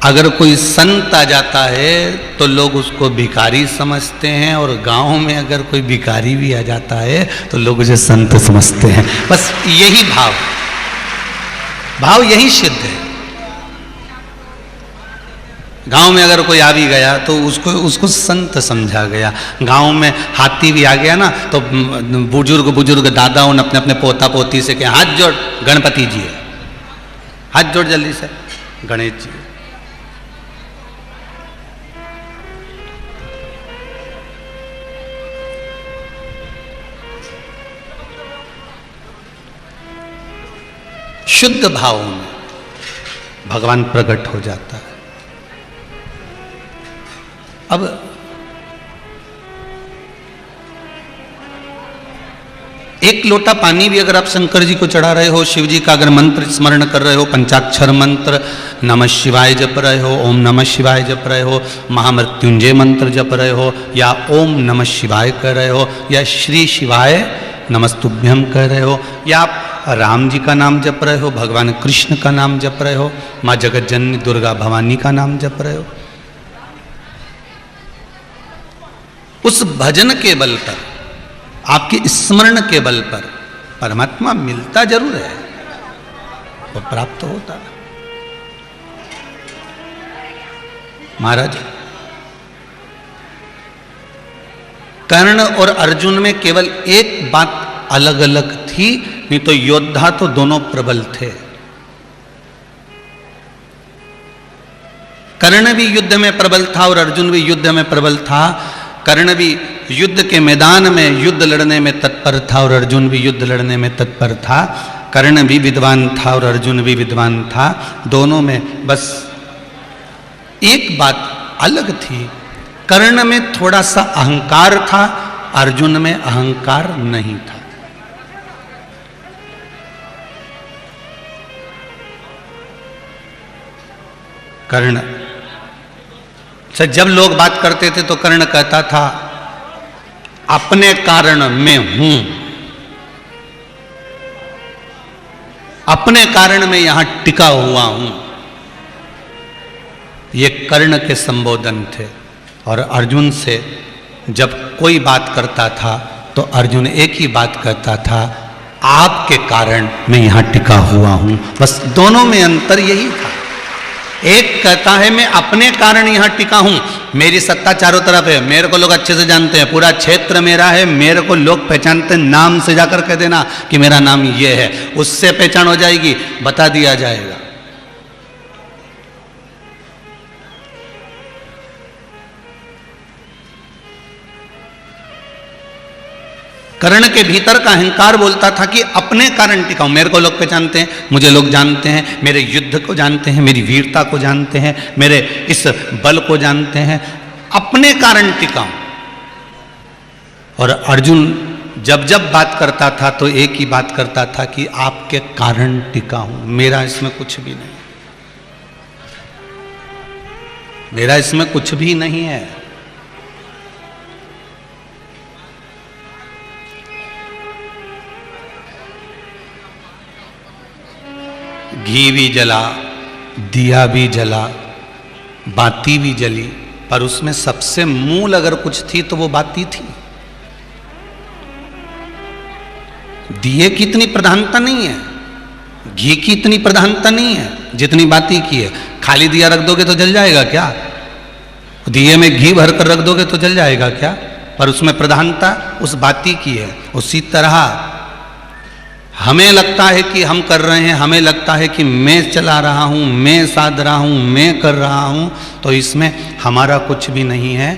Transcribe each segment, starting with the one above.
अगर कोई संत आ जाता है तो लोग उसको भिखारी समझते हैं, और गांव में अगर कोई भिखारी भी आ जाता है तो लोग उसे संत समझते हैं। बस यही भाव यही सिद्ध है। गांव में अगर कोई आ भी गया तो उसको संत समझा गया। गांव में हाथी भी आ गया ना तो बुजुर्ग दादाओं ने अपने अपने पोता पोती से कहा, हाथ जोड़ गणपति जी है, हाथ जोड़ जल्दी से गणेश जी। शुद्ध भावों में भगवान प्रकट हो जाता है। अब एक लोटा पानी भी अगर आप शंकर जी को चढ़ा रहे हो, शिव जी का अगर मंत्र स्मरण कर रहे हो, पंचाक्षर मंत्र नमः शिवाय जप रहे हो, ओम नमः शिवाय जप रहे हो, महामृत्युंजय मंत्र जप रहे हो, या ओम नमः शिवाय कर रहे हो, या श्री शिवाय नमस्तुभ्यम कह रहे हो, या आप राम जी का नाम जप रहे हो, भगवान कृष्ण का नाम जप रहे हो, माँ जगत जननी दुर्गा भवानी का नाम जप रहे हो, उस भजन के बल पर, आपके स्मरण के बल पर परमात्मा मिलता जरूर है, वो प्राप्त होता है। महाराज, कर्ण और अर्जुन में केवल एक बात अलग अलग थी, नहीं तो योद्धा तो दोनों प्रबल थे। कर्ण भी युद्ध में प्रबल था और अर्जुन भी युद्ध में प्रबल था। कर्ण भी युद्ध के मैदान में युद्ध लड़ने में तत्पर था और अर्जुन भी युद्ध लड़ने में तत्पर था। कर्ण भी विद्वान था और अर्जुन भी विद्वान था। दोनों में बस एक बात अलग थी, कर्ण में थोड़ा सा अहंकार था, अर्जुन में अहंकार नहीं था। कर्ण से जब लोग बात करते थे तो कर्ण कहता था अपने कारण मैं हूं, अपने कारण मैं यहां टिका हुआ हूं। ये कर्ण के संबोधन थे। और अर्जुन से जब कोई बात करता था तो अर्जुन एक ही बात कहता था, आपके कारण मैं यहां टिका हुआ हूं। बस दोनों में अंतर यही था। एक कहता है मैं अपने कारण यहां टिका हूं, मेरी सत्ता चारों तरफ है, मेरे को लोग अच्छे से जानते हैं, पूरा क्षेत्र मेरा है, मेरे को लोग पहचानते हैं, नाम से जाकर कह देना कि मेरा नाम ये है, उससे पहचान हो जाएगी, बता दिया जाएगा। कर्ण के भीतर का अहंकार बोलता था कि अपने कारण टिका हूं, मेरे को लोग पहचानते हैं, मुझे लोग जानते हैं, मेरे युद्ध को जानते हैं, मेरी वीरता को जानते हैं, मेरे इस बल को जानते हैं, अपने कारण टिका हूं। और अर्जुन जब जब बात करता था तो एक ही बात करता था कि आपके कारण टिका हूं, मेरा इसमें कुछ भी नहीं, मेरा इसमें कुछ भी नहीं है। घी भी जला, दिया भी जला, बाती भी जली, पर उसमें सबसे मूल अगर कुछ थी तो वो बाती थी। दिए की इतनी प्रधानता नहीं है, घी की इतनी प्रधानता नहीं है जितनी बाती की है। खाली दिया रख दोगे तो जल जाएगा क्या? दिए में घी भर कर रख दोगे तो जल जाएगा क्या? पर उसमें प्रधानता उस बाती की है। उसी तरह हमें लगता है कि हम कर रहे हैं, हमें लगता है कि मैं चला रहा हूं, मैं साध रहा हूं, मैं कर रहा हूं, तो इसमें हमारा कुछ भी नहीं है।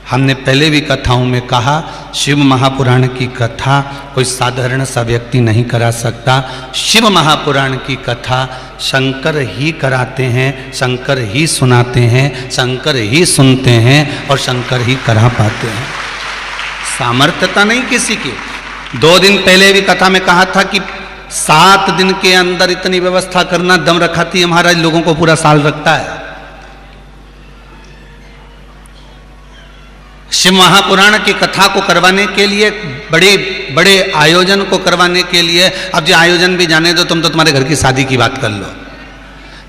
हमने पहले भी कथाओं में कहा, शिव महापुराण की कथा कोई साधारण सा व्यक्ति नहीं करा सकता। शिव महापुराण की कथा शंकर ही कराते हैं, शंकर ही सुनाते हैं, शंकर ही सुनते हैं और शंकर ही करा पाते हैं। सामर्थ्यता नहीं किसी की। 2 दिन पहले भी कथा में कहा था कि 7 दिन के अंदर इतनी व्यवस्था करना, दम रखाती महाराज लोगों को पूरा साल रखता है। शिव महापुराण की कथा को करवाने के लिए, बड़े बड़े आयोजन को करवाने के लिए, अब जो आयोजन भी जाने दो, तुम तो तुम्हारे घर की शादी की बात कर लो,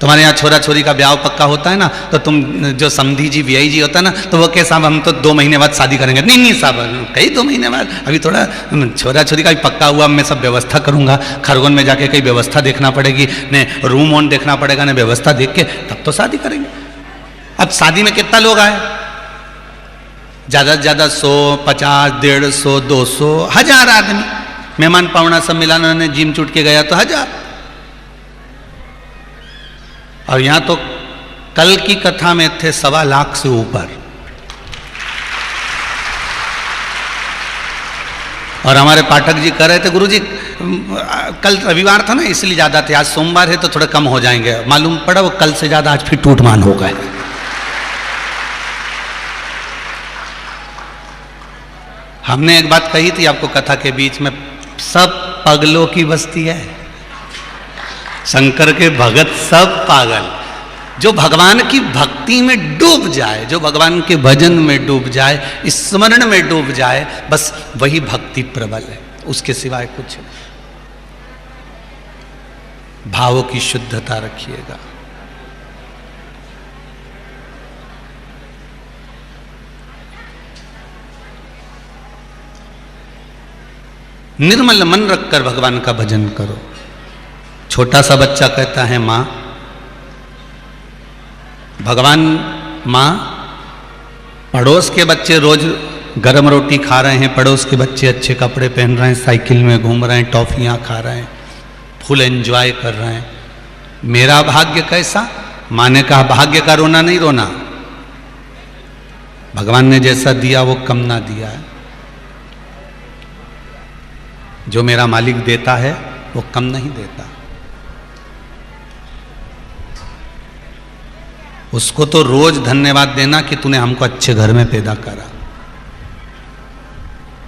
तुम्हारे यहाँ छोरा छोरी का ब्याह पक्का होता है ना, तो तुम जो समधी जी वीआई जी होता है ना, तो वो क्या साहब हम तो 2 महीने बाद शादी करेंगे। नहीं नहीं साहब, कई 2 महीने बाद, अभी थोड़ा छोरा छोरी का भी पक्का हुआ, मैं सब व्यवस्था करूंगा। खरगोन में जाके कई व्यवस्था देखना पड़ेगी, ने रूम ऑन देखना पड़ेगा, ने व्यवस्था देख के तब तो शादी करेंगे। अब शादी में कितना लोग आए? ज्यादा से ज्यादा 100, 50, 150, 200, 1000 आदमी। मेहमान पावना सब मिलाना ने जिम चुट के गया तो 1000। और यहां तो कल की कथा में थे 1.25 लाख से ऊपर। और हमारे पाठक जी कह रहे थे गुरुजी कल रविवार था ना इसलिए ज्यादा थे, आज सोमवार है तो थोड़े कम हो जाएंगे। मालूम पड़ा वो कल से ज्यादा आज फिर टूटमान हो गए। हमने एक बात कही थी आपको कथा के बीच में, सब पगलों की बस्ती है। शंकर के भगत सब पागल। जो भगवान की भक्ति में डूब जाए, जो भगवान के भजन में डूब जाए, स्मरण में डूब जाए, बस वही भक्ति प्रबल है, उसके सिवाय कुछ नहीं। भावों की शुद्धता रखिएगा। निर्मल मन रखकर भगवान का भजन करो। छोटा सा बच्चा कहता है मां, भगवान मां, पड़ोस के बच्चे रोज गरम रोटी खा रहे हैं, पड़ोस के बच्चे अच्छे कपड़े पहन रहे हैं, साइकिल में घूम रहे हैं, टॉफियां खा रहे हैं, फुल एंजॉय कर रहे हैं, मेरा भाग्य कैसा? मां ने कहा भाग्य का रोना नहीं रोना, भगवान ने जैसा दिया वो कम ना दिया है। जो मेरा मालिक देता है वो कम नहीं देता। उसको तो रोज धन्यवाद देना कि तूने हमको अच्छे घर में पैदा करा।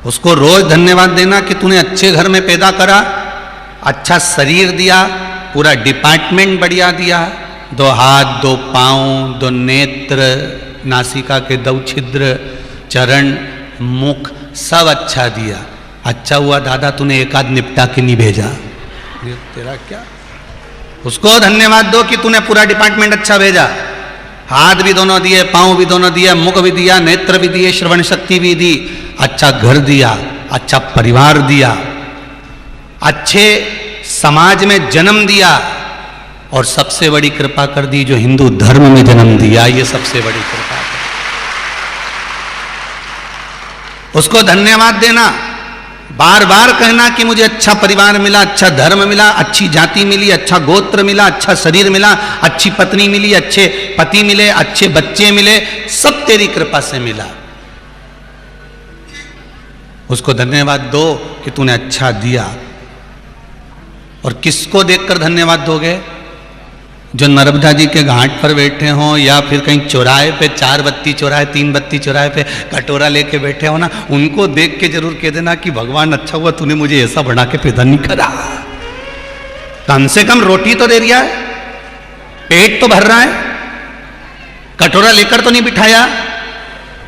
उसको रोज धन्यवाद देना कि तूने अच्छे घर में पैदा करा, अच्छा शरीर दिया, पूरा डिपार्टमेंट बढ़िया दिया, 2 हाथ, 2 पांव, 2 नेत्र, नासिका के 2 छिद्र, चरण, मुख, सब अच्छा दिया। अच्छा हुआ दादा तूने एक आध निपटा के नहीं भेजा, तेरा क्या? उसको धन्यवाद दो कि तूने पूरा डिपार्टमेंट अच्छा भेजा। हाथ भी दोनों दिए, पांव भी दोनों दिए, मुख भी दिया, नेत्र भी दिए, श्रवण शक्ति भी दी, अच्छा घर दिया, अच्छा परिवार दिया, अच्छे समाज में जन्म दिया, और सबसे बड़ी कृपा कर दी जो हिंदू धर्म में जन्म दिया। ये सबसे बड़ी कृपा है। उसको धन्यवाद देना, बार बार कहना कि मुझे अच्छा परिवार मिला, अच्छा धर्म मिला, अच्छी जाति मिली, अच्छा गोत्र मिला, अच्छा शरीर मिला, अच्छी पत्नी मिली, अच्छे पति मिले, अच्छे बच्चे मिले, सब तेरी कृपा से मिला। उसको धन्यवाद दो कि तूने अच्छा दिया। और किसको देखकर धन्यवाद दोगे? जो नर्मदा जी के घाट पर बैठे हों, या फिर कहीं चौराहे पे 4 बत्ती चौराहे, 3 बत्ती चौराहे पे कटोरा लेके बैठे हो ना, उनको देख के जरूर कह देना कि भगवान अच्छा हुआ तूने मुझे ऐसा बना के पैदा नहीं करा। कम से कम रोटी तो दे दिया है, पेट तो भर रहा है, कटोरा लेकर तो नहीं बिठाया,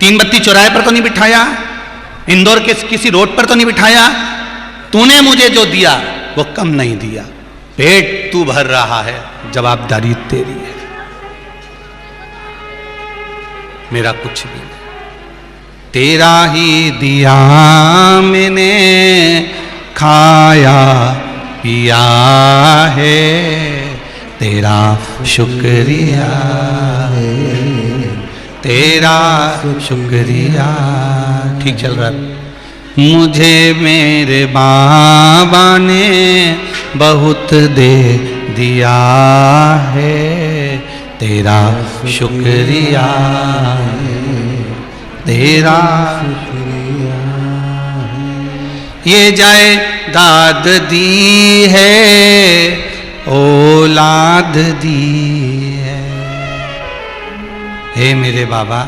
3 बत्ती चौराहे पर तो नहीं बिठाया, इंदौर के किसी रोड पर तो नहीं बिठाया। तूने मुझे जो दिया वो कम नहीं दिया, पेट तू भर रहा है, जवाबदारी तेरी है, मेरा कुछ भी नहीं। तेरा ही दिया मैंने खाया पिया है, तेरा शुक्रिया है, तेरा शुक्रिया। ठीक चल रहा है। मुझे मेरे बाबा ने बहुत दे दिया है, तेरा शुक्रिया है, तेरा शुक्रिया है। ये जायदाद दी है, औलाद दी है। हे मेरे बाबा,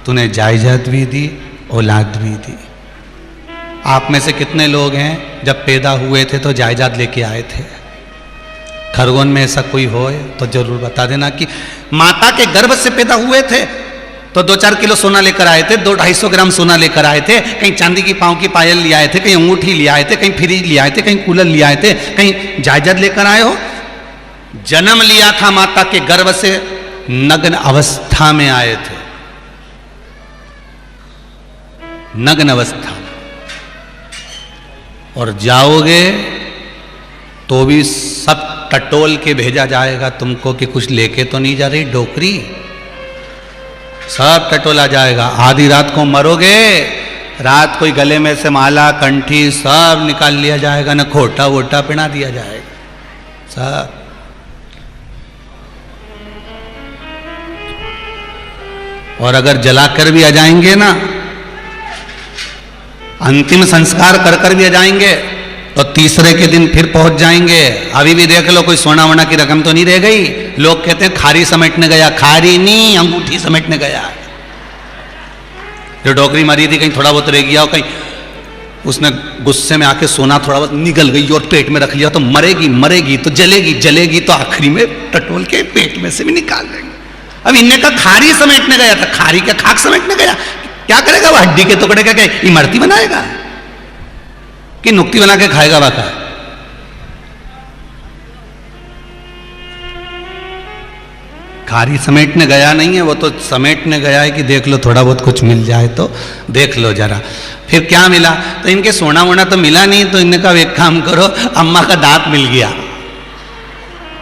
तूने जायदाद भी दी, औलाद भी दी। आप में से कितने लोग हैं जब पैदा हुए थे तो जायदाद लेके आए थे? खरगोन में ऐसा कोई हो तो जरूर बता देना कि माता के गर्भ से पैदा हुए थे तो 2-4 किलो सोना लेकर आए थे, 200-250 ग्राम सोना लेकर आए थे, कहीं चांदी की पांव की पायल ले आए थे, कहीं अंगूठी ले आए थे, कहीं फ्रिज ले आए थे, कहीं कूलर ले आए थे, कहीं जायदाद लेकर आए हो? जन्म लिया था माता के गर्भ से, नग्न अवस्था में आए थे, नग्न अवस्था में। और जाओगे तो भी सब टटोल के भेजा जाएगा तुमको कि कुछ लेके तो नहीं जा रही डोकरी, सब टटोला जाएगा। आधी रात को मरोगे, रात कोई गले में से माला कंठी सब निकाल लिया जाएगा, न खोटा वोटा पहना दिया जाएगा सब। और अगर जलाकर भी आ जाएंगे ना, अंतिम संस्कार कर कर भी आ जाएंगे तो तीसरे के दिन फिर पहुंच जाएंगे। अभी भी देख लो कोई सोना वोना की रकम तो नहीं रह गई। लोग कहते हैं खारी समेटने गया, खारी नहीं अंगूठी समेटने गया। जो डोकरी मारी थी कहीं थोड़ा बहुत रह गया, कहीं उसने गुस्से में आके सोना थोड़ा बहुत निगल गई और पेट में रख लिया तो मरेगी, मरेगी तो जलेगी, जलेगी तो आखिरी में टटोल के पेट में से भी निकाल देंगे। अब इनने का खारी समेटने गया था, खारी क्या खाक समेटने गया? क्या करेगा वो? हड्डी के टुकड़े का क्या इमरती बनाएगा कि नुक्ति बना के खाएगा वाका? खारी समेटने गया नहीं है, वो तो समेटने गया है कि देख लो थोड़ा बहुत कुछ मिल जाए तो देख लो जरा। फिर क्या मिला? तो इनके सोना वोना तो मिला नहीं, तो इनने कहा एक काम करो, अम्मा का दांत मिल गया।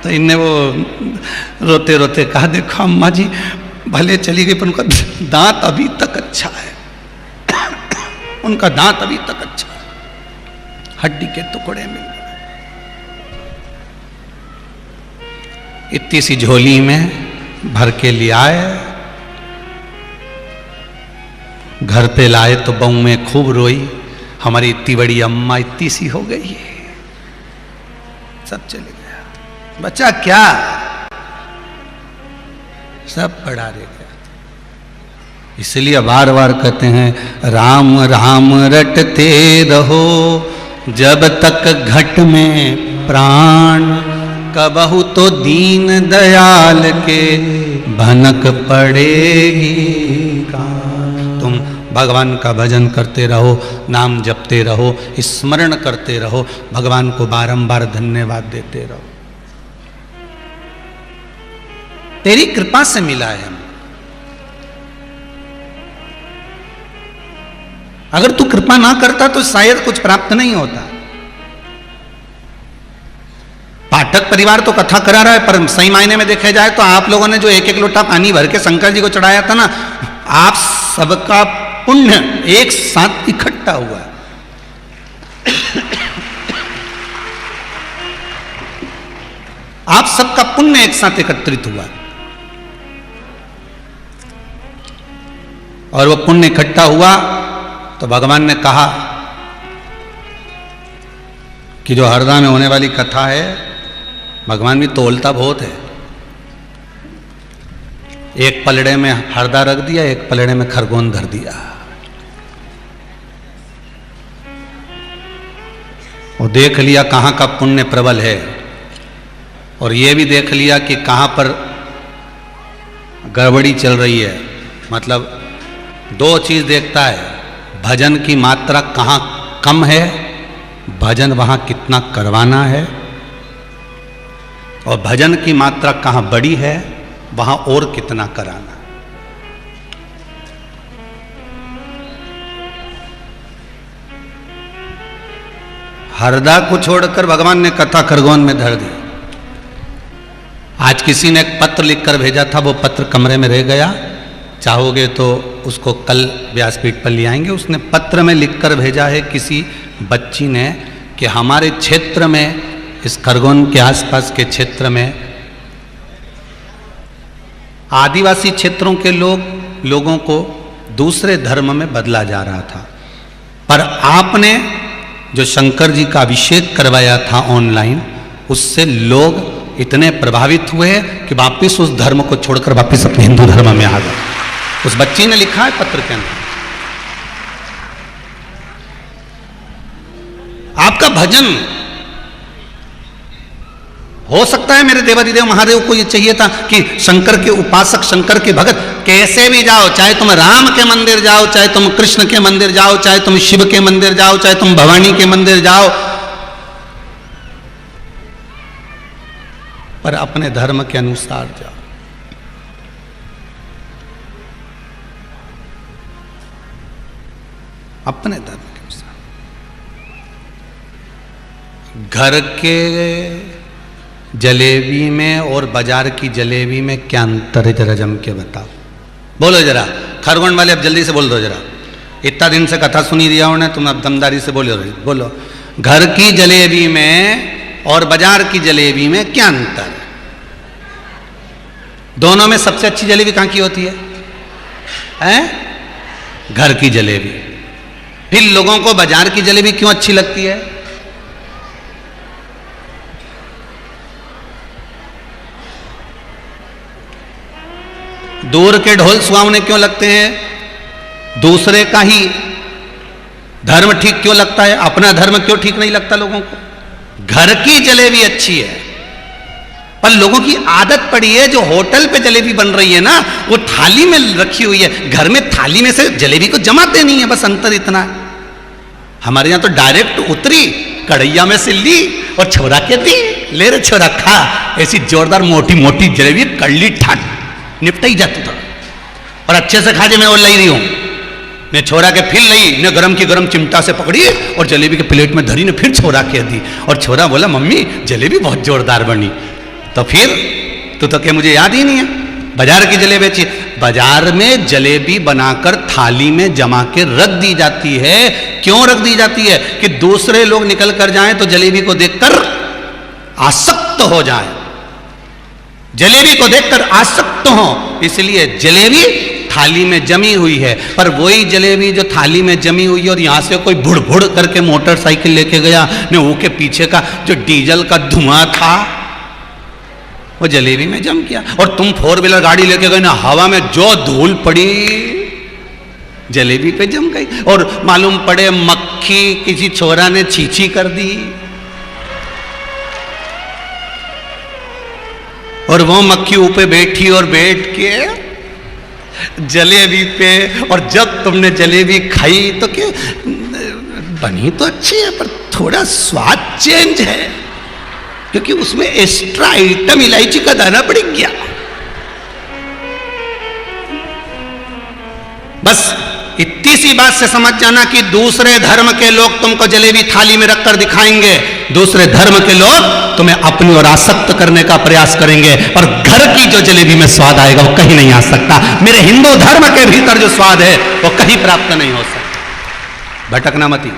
तो इनने वो रोते रोते कहा देखो अम्मा जी भले चली गई पर उनका दांत अभी तक अच्छा है, उनका दांत अभी तक अच्छा है, हड्डी के टुकड़े मिल गए। इतनी सी झोली में भर के ले आए, घर पे लाए तो बहू में खूब रोई, हमारी इतनी बड़ी अम्मा इतनी सी हो गई है। सब चले गया, बच्चा क्या सब पढ़ा रह गया। इसलिए बार बार कहते हैं राम राम रटते रहो जब तक घट में प्राण, कबहु तो दीन दयाल के भनक पड़ेगी कान। तुम भगवान का भजन करते रहो, नाम जपते रहो, स्मरण करते रहो, भगवान को बारंबार धन्यवाद देते रहो। तेरी कृपा से मिला है हम। अगर तू कृपा ना करता तो शायद कुछ प्राप्त नहीं होता। पाठक परिवार तो कथा करा रहा है, पर सही मायने में देखा जाए तो आप लोगों ने जो एक एक लोटा पानी भर के शंकर जी को चढ़ाया था ना, आप सबका पुण्य एक साथ इकट्ठा हुआ। आप सबका पुण्य एक साथ एकत्रित हुआ और वो पुण्य इकट्ठा हुआ तो भगवान ने कहा कि जो हरदा में होने वाली कथा है, भगवान भी तोलता बहुत है। एक पलड़े में हरदा रख दिया, एक पलड़े में खरगोन धर दिया। और देख लिया कहां का पुण्य प्रबल है, और यह भी देख लिया कि कहां पर गड़बड़ी चल रही है। मतलब दो चीज देखता है, भजन की मात्रा कहां कम है, भजन वहां कितना करवाना है, और भजन की मात्रा कहां बड़ी है, वहां और कितना कराना। हरदा को छोड़कर भगवान ने कथा खरगोन में धर दी। आज किसी ने एक पत्र लिखकर भेजा था, वो पत्र कमरे में रह गया, चाहोगे तो उसको कल व्यासपीठ पर ले आएंगे। उसने पत्र में लिखकर भेजा है किसी बच्ची ने कि हमारे क्षेत्र में, इस खरगोन के आसपास के क्षेत्र में आदिवासी क्षेत्रों के लोगों को दूसरे धर्म में बदला जा रहा था, पर आपने जो शंकर जी का अभिषेक करवाया था ऑनलाइन, उससे लोग इतने प्रभावित हुए कि वापिस उस धर्म को छोड़कर वापिस अपने हिंदू धर्म में आ गए। उस बच्ची ने लिखा है पत्र के अंदर, आपका भजन हो सकता है। मेरे देवादिदेव महादेव को यह चाहिए था कि शंकर के उपासक, शंकर के भगत कैसे भी जाओ, चाहे तुम राम के मंदिर जाओ, चाहे तुम कृष्ण के मंदिर जाओ, चाहे तुम शिव के मंदिर जाओ, चाहे तुम भवानी के मंदिर जाओ, पर अपने धर्म के अनुसार जाओ। अपने धर्म के अनुसार। घर के जलेबी में और बाजार की जलेबी में क्या अंतर है, जरा जम के बताओ। बोलो जरा, खरगोन वाले अब जल्दी से बोल दो जरा, इतना दिन से कथा सुनी दिया उन्होंने, तुम अब दमदारी से बोलो। बोलो, घर की जलेबी में और बाजार की जलेबी में क्या अंतर है? दोनों में सबसे अच्छी जलेबी कहां की होती है? हैं? घर की जलेबी। फिर लोगों को बाजार की जलेबी क्यों अच्छी लगती है? दूर के ढोल सुहावने क्यों लगते हैं? दूसरे का ही धर्म ठीक क्यों लगता है? अपना धर्म क्यों ठीक नहीं लगता लोगों को? घर की जलेबी अच्छी है, पर लोगों की आदत पड़ी है, जो होटल पे जलेबी बन रही है ना, वो थाली में रखी हुई है, घर में थाली में से जलेबी को जमाते नहीं है, बस अंतर इतना है। हमारे यहां तो डायरेक्ट उतरी, कढ़ैया में से ली और छोरा के दी, ले रे छोरा खा। ऐसी जोरदार मोटी मोटी जलेबी कड़ली ठान निपटा ही जाती था, और अच्छे से खा जे मैं और लाई रही हूं ने छोरा के फिर लई ने गरम की गरम चिमटा से पकड़ी और जलेबी के प्लेट में धरी ने फिर छोरा के दी, और छोरा बोला मम्मी जलेबी बहुत जोरदार बनी। तो फिर तो क्या मुझे याद ही नहीं है? बाजार की जलेबी अच्छी। बाजार में जलेबी बनाकर थाली में जमा के रख दी जाती है। क्यों रख दी जाती है? कि दूसरे लोग निकल कर जाएं तो जलेबी को देखकर आसक्त हो जाएं, जलेबी को देखकर आसक्त हो, इसलिए जलेबी थाली में जमी हुई है। पर वही जलेबी जो थाली में जमी हुई है और यहां से कोई भुड़ भुड़ करके मोटरसाइकिल लेके गया ने, वो के पीछे का जो डीजल का धुआं था वो जलेबी में जम गया, और तुम 4 व्हीलर गाड़ी लेके गए ना, हवा में जो धूल पड़ी जलेबी पे जम गई, और मालूम पड़े मक्खी किसी छोरा ने छीछी कर दी, और वो मक्खी ऊपर बैठी और बैठ के जलेबी पे, और जब तुमने जलेबी खाई तो क्या बनी तो अच्छी है, पर थोड़ा स्वाद चेंज है, क्योंकि उसमें एक्स्ट्रा आइटम इलायची का दाना पड़ गया। बस इतनी सी बात से समझ जाना कि दूसरे धर्म के लोग तुमको जलेबी थाली में रखकर दिखाएंगे, दूसरे धर्म के लोग तुम्हें अपनी ओर आसक्त करने का प्रयास करेंगे, पर घर की जो जलेबी में स्वाद आएगा वो कहीं नहीं आ सकता। मेरे हिंदू धर्म के भीतर जो स्वाद है वो कहीं प्राप्त नहीं हो सकता। भटकना मती,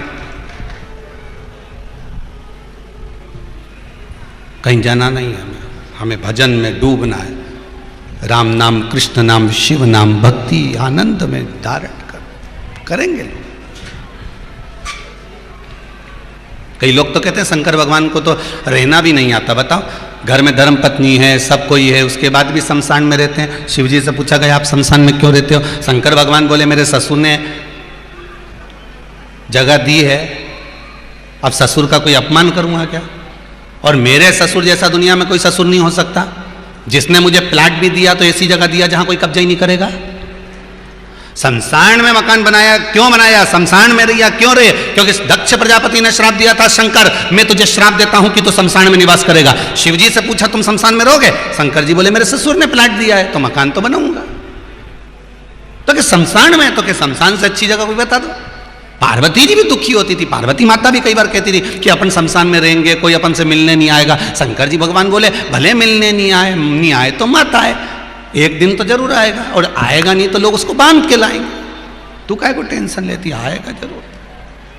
कहीं जाना नहीं है, हमें भजन में डूबना है, राम नाम कृष्ण नाम शिव नाम भक्ति आनंद में धारण करेंगे। कई लोग तो कहते हैं शंकर भगवान को तो रहना भी नहीं आता। बताओ, घर में धर्म पत्नी है, सब कोई है, उसके बाद भी शमशान में रहते हैं। शिव जी से पूछा गया आप शमशान में क्यों रहते हो? शंकर भगवान बोले मेरे ससुर ने जगह दी है, अब ससुर का कोई अपमान करूंगा क्या? और मेरे ससुर जैसा दुनिया में कोई ससुर नहीं हो सकता। जिसने मुझे प्लाट भी दिया तो ऐसी जगह दिया जहां कोई कब्जा ही नहीं करेगा। शमशान में मकान बनाया, क्यों बनाया? शमशान में रहिया क्यों रहे? क्योंकि दक्ष प्रजापति ने श्राप दिया था, शंकर मैं तुझे श्राप देता हूं कि तू शमशान में निवास करेगा। शिव जी से पूछा तुम शमशान में रहोगे? शंकर जी बोले मेरे ससुर ने प्लाट दिया है तो मकान तो बनाऊंगा। तो कि शमशान में, तो कि शमशान से अच्छी जगह कोई बता दो। पार्वती जी भी दुखी होती थी, पार्वती माता भी कई बार कहती थी कि अपन शमशान में रहेंगे, कोई अपन से मिलने नहीं आएगा। शंकर जी भगवान बोले भले मिलने नहीं आए तो मत आए, एक दिन तो जरूर आएगा, और आएगा नहीं तो लोग उसको बांध के लाएंगे। तू काहे को टेंशन लेती? आएगा जरूर,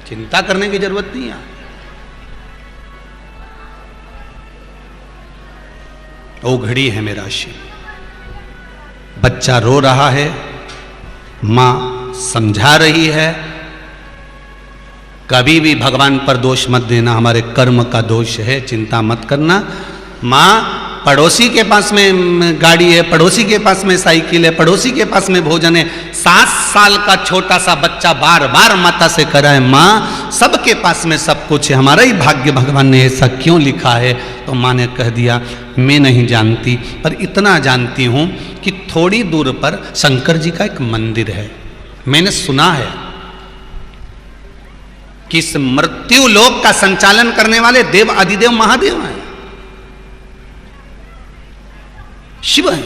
चिंता करने की जरूरत नहीं है। ओ घड़ी है मेरा शिव, बच्चा रो रहा है, मां समझा रही है, कभी भी भगवान पर दोष मत देना, हमारे कर्म का दोष है, चिंता मत करना। माँ पड़ोसी के पास में गाड़ी है, पड़ोसी के पास में साइकिल है, पड़ोसी के पास में भोजन है, 7 साल का छोटा सा बच्चा बार बार माता से कराए माँ सबके पास में सब कुछ है, हमारा ही भाग्य भगवान ने ऐसा क्यों लिखा है? तो माँ ने कह दिया मैं नहीं जानती, पर इतना जानती हूँ कि थोड़ी दूर पर शंकर जी का एक मंदिर है। मैंने सुना है कि इस मृत्यु लोक का संचालन करने वाले देव अधिदेव महादेव हैं। शिव है।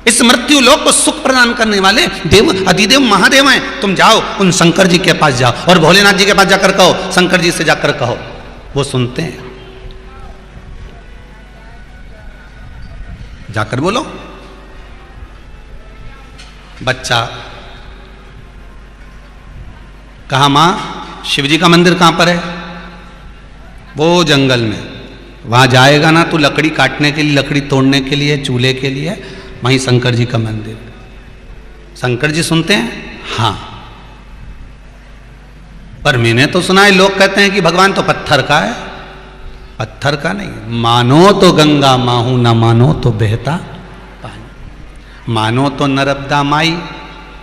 इस मृत्यु लोक को सुख प्रदान करने वाले देव अधिदेव महादेव हैं। तुम जाओ उन शंकर जी के पास जाओ और भोलेनाथ जी के पास जाकर कहो, शंकर जी से जाकर कहो, वो सुनते हैं। जाकर बोलो। बच्चा कहा, मां शिवजी का मंदिर कहां पर है? वो जंगल में। वहां जाएगा ना तो लकड़ी काटने के लिए, लकड़ी तोड़ने के लिए, चूल्हे के लिए, वहीं शंकर जी का मंदिर। शंकर जी सुनते हैं? हां। पर मैंने तो सुना है, लोग कहते हैं कि भगवान तो पत्थर का है। पत्थर का नहीं, मानो तो गंगा माहू, ना मानो तो बहता पानी। मानो तो नर्मदा माई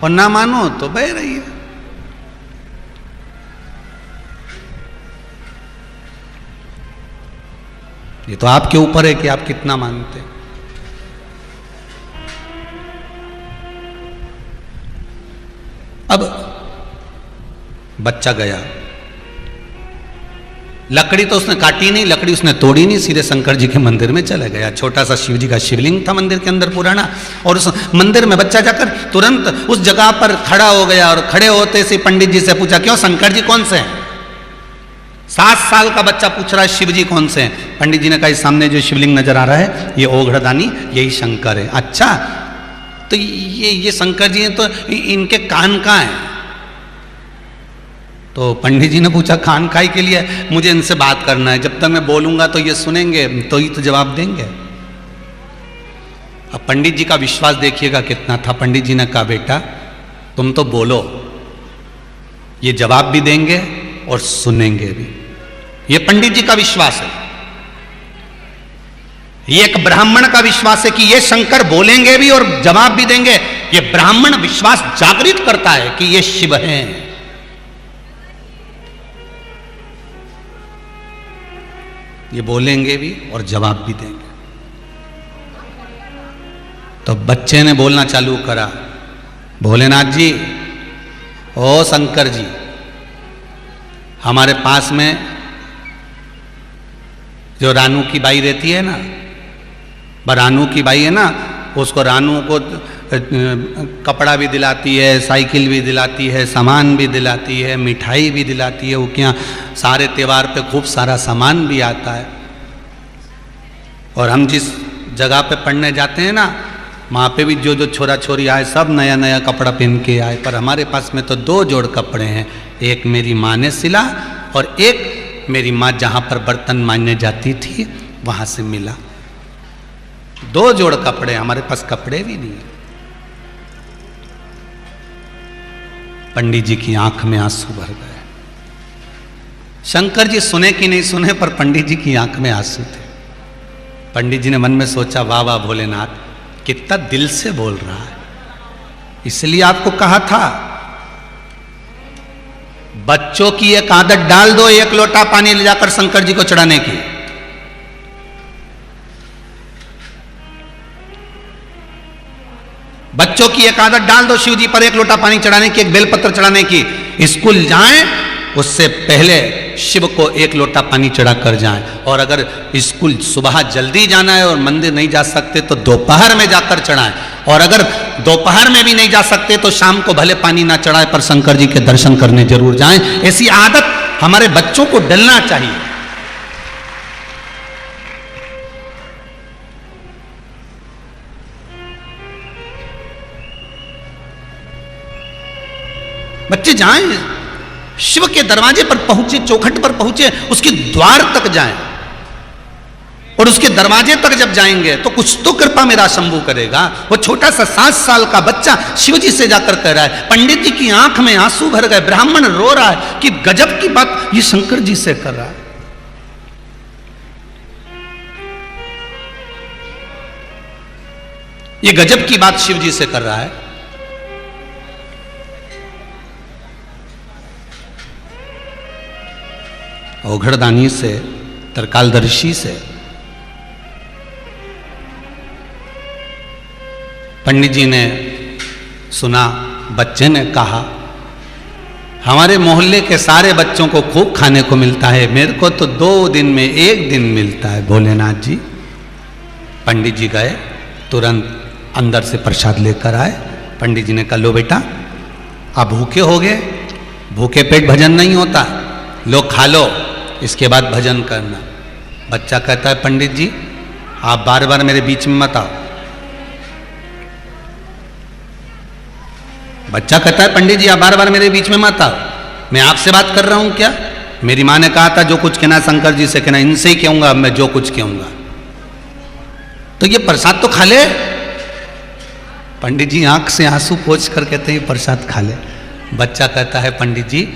और ना मानो तो बह रही है। ये तो आपके ऊपर है कि आप कितना मानते हैं। अब बच्चा गया, लकड़ी तो उसने काटी नहीं, लकड़ी उसने तोड़ी नहीं, सीधे शंकर जी के मंदिर में चला गया। छोटा सा शिव जी का शिवलिंग था मंदिर के अंदर पुराना, और उस मंदिर में बच्चा जाकर तुरंत उस जगह पर खड़ा हो गया। और खड़े होते से पंडित जी से पूछा, क्यों शंकर जी कौन से हैं? 7 साल का बच्चा पूछ रहा है शिव जी कौन से हैं? पंडित जी ने कहा, सामने जो शिवलिंग नजर आ रहा है ये ओघड़दानी, यही शंकर है। अच्छा, तो ये शंकर जी हैं, तो इनके कान कहाँ हैं? तो पंडित जी ने पूछा, कान काई के लिए? मुझे इनसे बात करना है, जब तक मैं बोलूंगा तो ये सुनेंगे, तो ही तो जवाब देंगे। अब पंडित जी का विश्वास देखिएगा कितना था। पंडित जी ने कहा, बेटा तुम तो बोलो, ये जवाब भी देंगे और सुनेंगे भी। ये पंडित जी का विश्वास है। ये एक ब्राह्मण का विश्वास है कि ये शंकर बोलेंगे भी और जवाब भी देंगे। ये ब्राह्मण विश्वास जागृत करता है कि ये शिव हैं। ये बोलेंगे भी और जवाब भी देंगे। तो बच्चे ने बोलना चालू करा, भोलेनाथ जी, ओ शंकर जी, हमारे पास में जो रानू की बाई रहती है ना, रानू की बाई है ना, उसको रानू को कपड़ा भी दिलाती है, साइकिल भी दिलाती है, सामान भी दिलाती है, मिठाई भी दिलाती है। वो क्या सारे त्यौहार पे खूब सारा सामान भी आता है। और हम जिस जगह पे पढ़ने जाते हैं ना, वहाँ पे भी जो छोरा छोरी आए सब नया नया कपड़ा पहन के आए। पर हमारे पास में तो 2 जोड़ कपड़े हैं, एक मेरी माँ ने सिला और एक मेरी माँ जहाँ पर बर्तन मांजने जाती थी वहाँ से मिला। 2 जोड़ कपड़े, हमारे पास कपड़े भी नहीं है। पंडित जी की आंख में आंसू भर गए। शंकर जी सुने कि नहीं सुने, पर पंडित जी की आंख में आंसू थे। पंडित जी ने मन में सोचा, वाह वाह भोलेनाथ, कितना दिल से बोल रहा है। इसलिए आपको कहा था, बच्चों की एक आदत डाल दो, 1 लोटा पानी ले जाकर शंकर जी को चढ़ाने की। बच्चों की एक आदत डाल दो, शिव जी पर 1 लोटा पानी चढ़ाने की, एक बेलपत्र चढ़ाने की। स्कूल जाएं उससे पहले शिव को 1 लोटा पानी चढ़ा कर जाएं। और अगर स्कूल सुबह जल्दी जाना है और मंदिर नहीं जा सकते तो दोपहर में जाकर चढ़ाएं। और अगर दोपहर में भी नहीं जा सकते तो शाम को भले पानी ना चढ़ाए पर शंकर जी के दर्शन करने जरूर जाएं। ऐसी आदत हमारे बच्चों को डलना चाहिए। बच्चे जाएं, शिव के दरवाजे पर पहुंचे, चौखट पर पहुंचे, उसके द्वार तक जाएं। और उसके दरवाजे तक जब जाएंगे तो कुछ तो कृपा मेरा शंभू करेगा। वो छोटा सा 7 साल का बच्चा शिव जी से जाकर कह रहा है। पंडित जी की आंख में आंसू भर गए। ब्राह्मण रो रहा है कि गजब की बात ये शंकर जी से कर रहा है। ये गजब की बात शिव जी से कर रहा है। ओघड़दानी से, तरकालदर्शी से पंडित जी ने सुना, बच्चे ने कहा, हमारे मोहल्ले के सारे बच्चों को खूब खाने को मिलता है, मेरे को तो 2 दिन में 1 दिन मिलता है। भोलेनाथ जी पंडित जी गए, तुरंत अंदर से प्रसाद लेकर आए। पंडित जी ने कहा लो बेटा, आप भूखे हो गए, भूखे पेट भजन नहीं होता, लो खा लो, इसके बाद भजन करना। बच्चा कहता है पंडित जी आप बार बार मेरे बीच में मत आओ। बच्चा कहता है पंडित जी आप बार बार मेरे बीच में मत आओ, मैं आपसे बात कर रहा हूं क्या? मेरी माँ ने कहा था जो कुछ कहना शंकर जी से कहना, इनसे ही कहूंगा अब मैं जो कुछ कहूंगा। तो ये प्रसाद तो खा ले। पंडित जी आंख से आंसू पोंछ कर कहते हैं प्रसाद खा ले। बच्चा कहता है पंडित जी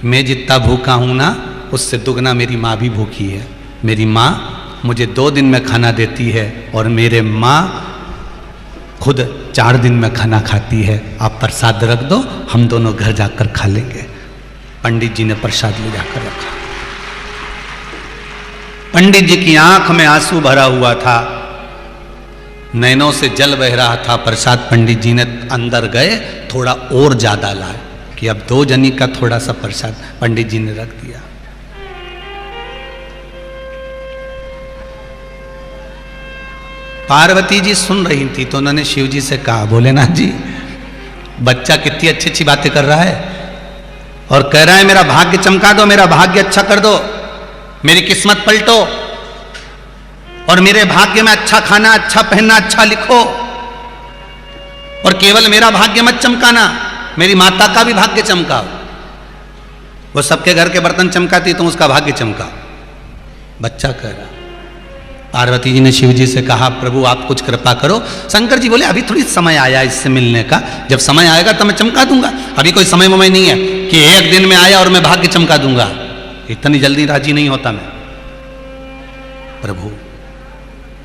मैं जितना भूखा हूं ना, उससे दुगना मेरी माँ भी भूखी है। मेरी माँ मुझे 2 दिन में खाना देती है और मेरे माँ खुद 4 दिन में खाना खाती है। आप प्रसाद रख दो, हम दोनों घर जाकर खा लेंगे। पंडित जी ने प्रसाद ले जाकर रखा। पंडित जी की आंख में आंसू भरा हुआ था, नैनों से जल बह रहा था। प्रसाद पंडित जी ने अंदर गए, थोड़ा और ज्यादा लाए कि अब 2 जनी का थोड़ा सा प्रसाद पंडित जी ने रख दिया। पार्वती जी सुन रही थी तो उन्होंने शिव जी से कहा भोलेनाथ जी बच्चा कितनी अच्छी अच्छी बातें कर रहा है और कह रहा है मेरा भाग्य चमका दो, मेरा भाग्य अच्छा कर दो, मेरी किस्मत पलटो और मेरे भाग्य में अच्छा खाना, अच्छा पहनना, अच्छा लिखो। और केवल मेरा भाग्य मत चमकाना, मेरी माता का भी भाग्य चमकाओ। वो सबके घर के बर्तन चमकाती तो उसका भाग्य चमकाओ। बच्चा कह रहा। पार्वती जी ने शिव जी से कहा प्रभु आप कुछ कृपा करो। शंकर जी बोले अभी थोड़ी समय आया इससे मिलने का, जब समय आएगा तो मैं चमका दूंगा, अभी कोई समय वमय नहीं है कि 1 दिन में आया और मैं भाग्य चमका दूंगा। इतनी जल्दी राजी नहीं होता मैं। प्रभु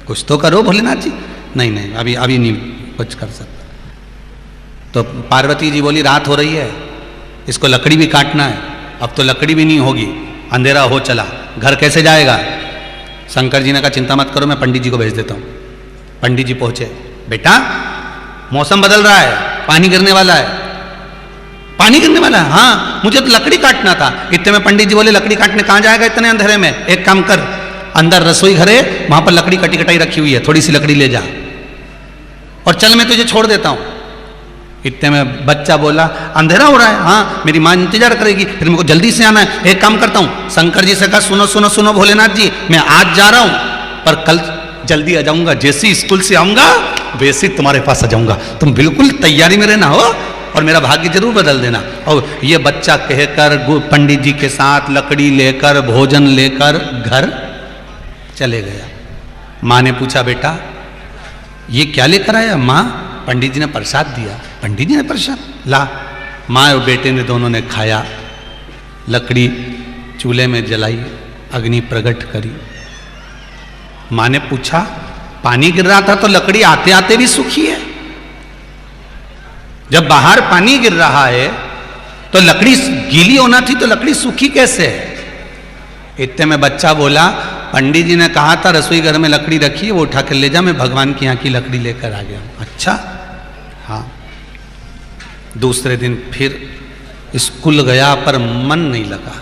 कुछ तो करो भोलेनाथ जी। नहीं नहीं अभी नहीं कुछ कर सकता। तो पार्वती जी बोली रात हो रही है, इसको लकड़ी भी काटना है, अब तो लकड़ी भी नहीं होगी, अंधेरा हो चला, घर कैसे जाएगा? शंकर जी ने कहा चिंता मत करो, मैं पंडित जी को भेज देता हूँ। पंडित जी पहुंचे। बेटा मौसम बदल रहा है, पानी गिरने वाला है। पानी गिरने वाला है? हाँ मुझे तो लकड़ी काटना था। इतने में पंडित जी बोले लकड़ी काटने कहाँ जाएगा इतने अंधेरे में, एक काम कर अंदर रसोई घर है, वहां पर लकड़ी कटी कटाई रखी हुई है, थोड़ी सी लकड़ी ले जा और चल मैं तुझे छोड़ देता हूं। इतने में बच्चा बोला अंधेरा हो रहा है, हाँ मेरी माँ इंतजार करेगी, फिर मेरे को जल्दी से आना है। एक काम करता हूँ, शंकर जी से कहा सुनो सुनो सुनो भोलेनाथ जी मैं आज जा रहा हूं पर कल जल्दी आ जाऊंगा, जैसे स्कूल से आऊंगा वैसे तुम्हारे पास आ जाऊंगा, तुम बिल्कुल तैयारी में रहना हो और मेरा भाग्य जरूर बदल देना। और ये बच्चा कहकर पंडित जी के साथ लकड़ी लेकर भोजन लेकर घर चले गया। माँ ने पूछा बेटा ये क्या लेकर आया? माँ पंडित जी ने प्रसाद दिया। पंडित जी ने प्रसाद ला। माँ और बेटे ने दोनों ने खाया, लकड़ी चूल्हे में जलाई, अग्नि प्रकट करी। माँ ने पूछा पानी गिर रहा था तो लकड़ी आते आते भी सूखी है, जब बाहर पानी गिर रहा है तो लकड़ी गीली होना थी तो लकड़ी सूखी कैसे है? इतने में बच्चा बोला पंडित जी ने कहा था रसोई घर में लकड़ी रखी, वो उठा कर ले जा, मैं भगवान की यहाँ की लकड़ी लेकर आ गया। अच्छा हाँ। दूसरे दिन फिर स्कूल गया पर मन नहीं लगा।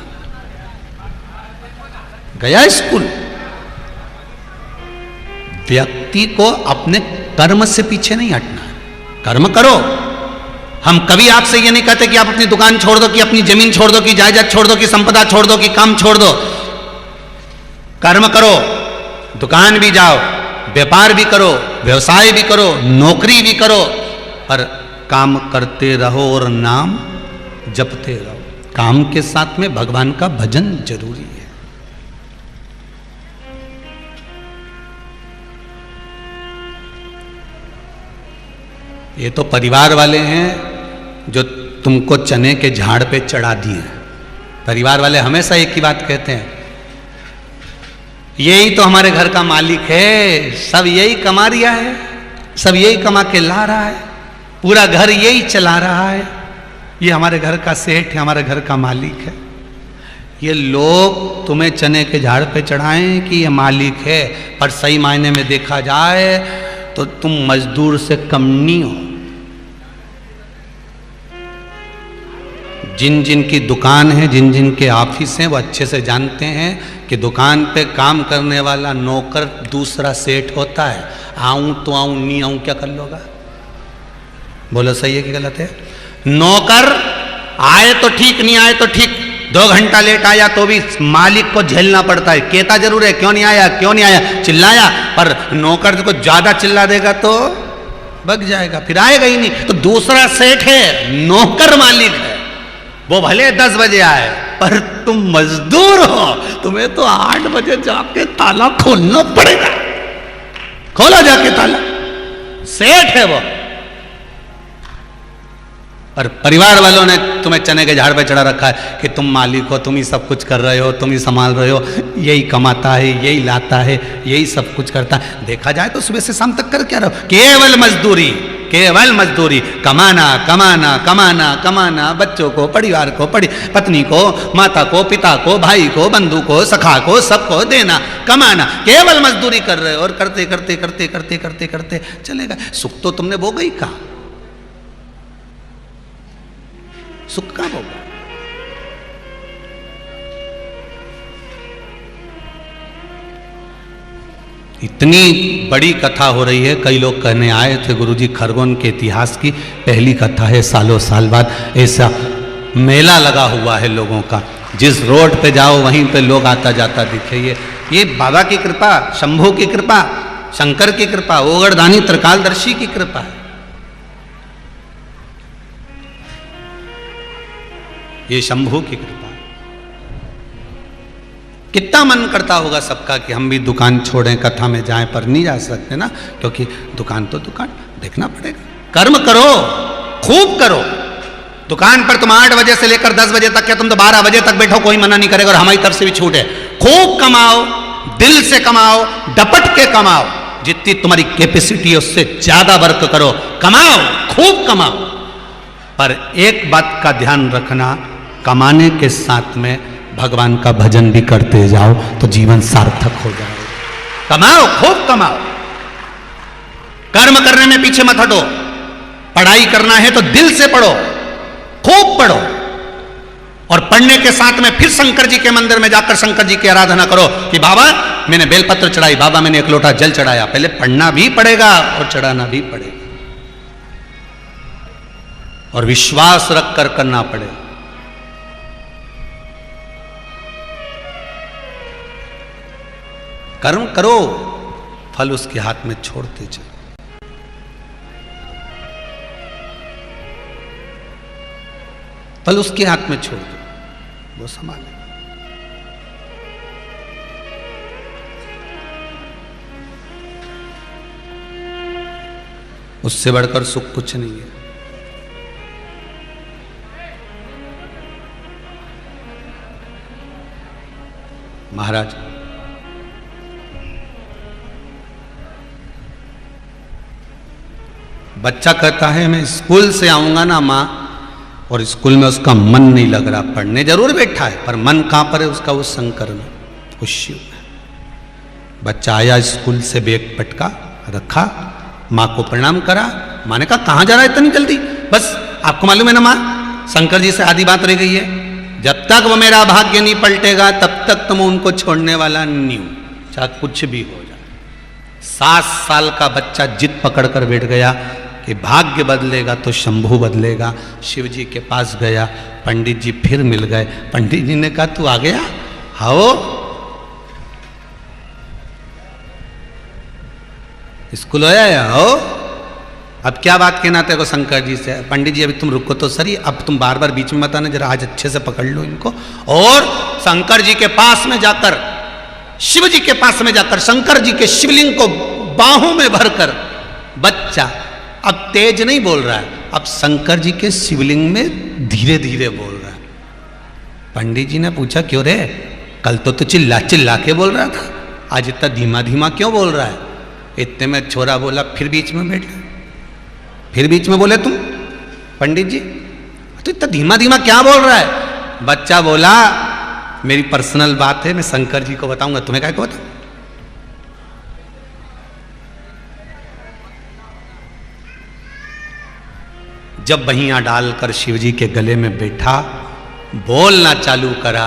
गया स्कूल। व्यक्ति को अपने कर्म से पीछे नहीं हटना है, कर्म करो। हम कभी आपसे ये नहीं कहते कि आप अपनी दुकान छोड़ दो, कि अपनी जमीन छोड़ दो, कि जायदाद छोड़ दो, कि संपदा छोड़ दो, कि काम छोड़ दो। कर्म करो, दुकान भी जाओ, व्यापार भी करो, व्यवसाय भी करो, नौकरी भी करो, पर काम करते रहो और नाम जपते रहो। काम के साथ में भगवान का भजन जरूरी है। ये तो परिवार वाले हैं जो तुमको चने के झाड़ पे चढ़ा दिए। परिवार वाले हमेशा एक ही बात कहते हैं, यही तो हमारे घर का मालिक है, सब यही कमा रिया है, सब यही कमा के ला रहा है, पूरा घर यही चला रहा है, ये हमारे घर का सेठ है, हमारे घर का मालिक है। ये लोग तुम्हें चने के झाड़ पे चढ़ाएं कि ये मालिक है, पर सही मायने में देखा जाए तो तुम मजदूर से कम नहीं हो। जिन जिन की दुकान है, जिन जिन के ऑफिस हैं, वो अच्छे से जानते हैं कि दुकान पे काम करने वाला नौकर दूसरा सेठ होता है। आऊं तो आऊं, नहीं आऊं क्या कर लोगा? बोलो सही है कि गलत है? नौकर आए तो ठीक, नहीं आए तो ठीक, 2 घंटा लेट आया तो भी मालिक को झेलना पड़ता है। कहता जरूर है क्यों नहीं आया, क्यों नहीं आया, चिल्लाया, पर नौकर को ज्यादा चिल्ला देगा तो बग जाएगा, फिर आएगा ही नहीं। तो दूसरा सेठ है, नौकर मालिक है, वो भले 10 बजे आए, पर तुम मजदूर हो, तुम्हें तो 8 बजे जाके ताला खोलना पड़ेगा। खोला जाके ताला, सेठ है वो। और परिवार वालों ने तुम्हें चने के झाड़ पे चढ़ा रखा है कि तुम मालिक हो, तुम ही सब कुछ कर रहे हो, तुम ही संभाल रहे हो, यही कमाता है, यही लाता है, यही सब कुछ करता है। देखा जाए तो सुबह से शाम तक कर क्या रहो? केवल मजदूरी, केवल मजदूरी, कमाना कमाना कमाना कमाना, बच्चों को, परिवार को, पत्नी को, माता को, पिता को, भाई को, बंधु को, सखा को, सबको देना, कमाना, केवल मजदूरी कर रहे हो। और करते करते करते करते करते करते चलेगा। सुख तो तुमने वो गई कहा, सुख कहां होगा? इतनी बड़ी कथा हो रही है, कई लोग कहने आए थे गुरुजी खरगोन के इतिहास की पहली कथा है, सालों साल बाद ऐसा मेला लगा हुआ है लोगों का, जिस रोड पे जाओ वहीं पे लोग आता जाता दिखे। ये बाबा की कृपा, शंभू की कृपा, शंकर की कृपा, ओगरदानी त्रिकालदर्शी की कृपा है। ये शंभू की कृपा। कितना मन करता होगा सबका कि हम भी दुकान छोड़ें, कथा में जाएं, पर नहीं जा सकते ना, क्योंकि दुकान तो दुकान, देखना पड़ेगा। कर्म करो, खूब करो। दुकान पर तुम 8 बजे से लेकर 10 बजे तक, क्या तुम तो 12 बजे तक बैठो, कोई मना नहीं करेगा। और हमारी तरफ से भी छूट है, खूब कमाओ, दिल से कमाओ, डपट के कमाओ, जितनी तुम्हारी कैपेसिटी है उससे ज्यादा वर्क करो, कमाओ, खूब कमाओ। पर एक बात का ध्यान रखना, कमाने के साथ में भगवान का भजन भी करते जाओ तो जीवन सार्थक हो जाए। कमाओ, खूब कमाओ, कर्म करने में पीछे मत हटो। पढ़ाई करना है तो दिल से पढ़ो, खूब पढ़ो। और पढ़ने के साथ में फिर शंकर जी के मंदिर में जाकर शंकर जी की आराधना करो कि बाबा मैंने बेलपत्र चढ़ाई, बाबा मैंने 1 लोटा जल चढ़ाया। पहले पढ़ना भी पड़ेगा और चढ़ाना भी पड़ेगा, और विश्वास रखकर करना पड़ेगा। कर्म करो, फल उसके हाथ में छोड़ते चलो। फल उसके हाथ में छोड़ दो, वो संभाले। उससे बढ़कर सुख कुछ नहीं है। महाराज बच्चा कहता है मैं स्कूल से आऊंगा ना माँ, और स्कूल में उसका मन नहीं लग रहा, पढ़ने जरूर बैठा है पर मन कहां पर है उसका? वो शंकर में, वो शिव में। बच्चा आया स्कूल से, बैग पटका रखा, माँ को प्रणाम करा। माँ ने कहा कहां जा रहा है इतनी जल्दी? बस आपको मालूम है ना माँ, शंकर जी से आधी बात रह गई है, जब तक वो मेरा भाग्य नहीं पलटेगा तब तक तो मैं उनको छोड़ने वाला नहीं हूं, चाहे कुछ भी हो जाए। 7 साल का बच्चा जिद पकड़ कर बैठ गया कि भाग्य बदलेगा तो शंभू बदलेगा। शिव जी के पास गया, पंडित जी फिर मिल गए। पंडित जी ने कहा तू आ गया? आओ, स्कूल आया? आओ, अब क्या बात कहना तेरे को शंकर जी से? पंडित जी अभी तुम रुको तो सही, अब तुम बार बार बीच में मत आना, जरा आज अच्छे से पकड़ लो इनको। और शंकर जी के पास में जाकर, शिव जी के पास में जाकर शंकर जी के शिवलिंग को बाहों में भरकर बच्चा अब तेज नहीं बोल रहा है, अब शंकर जी के शिवलिंग में धीरे धीरे बोल रहा है। पंडित जी ने पूछा क्यों रे, कल तो चिल्ला चिल्ला के बोल रहा था, आज इतना धीमा धीमा क्यों बोल रहा है? इतने में छोरा बोला, फिर बीच में बैठ गया, फिर बीच में बोले तुम पंडित जी तो इतना धीमा धीमा क्या बोल रहा है? बच्चा बोला मेरी पर्सनल बात है, मैं शंकर जी को बताऊंगा, तुम्हें क्या को बताऊं? जब बहियां डालकर शिव जी के गले में बैठा बोलना चालू करा,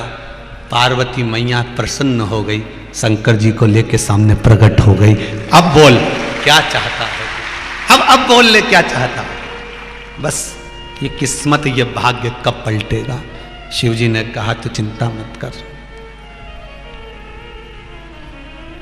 पार्वती मैया प्रसन्न हो गई, शंकर जी को लेके सामने प्रकट हो गई। अब बोल क्या चाहता है, अब बोल ले क्या चाहता है। बस ये किस्मत, ये भाग्य कब पलटेगा। शिव जी ने कहा तो चिंता मत कर,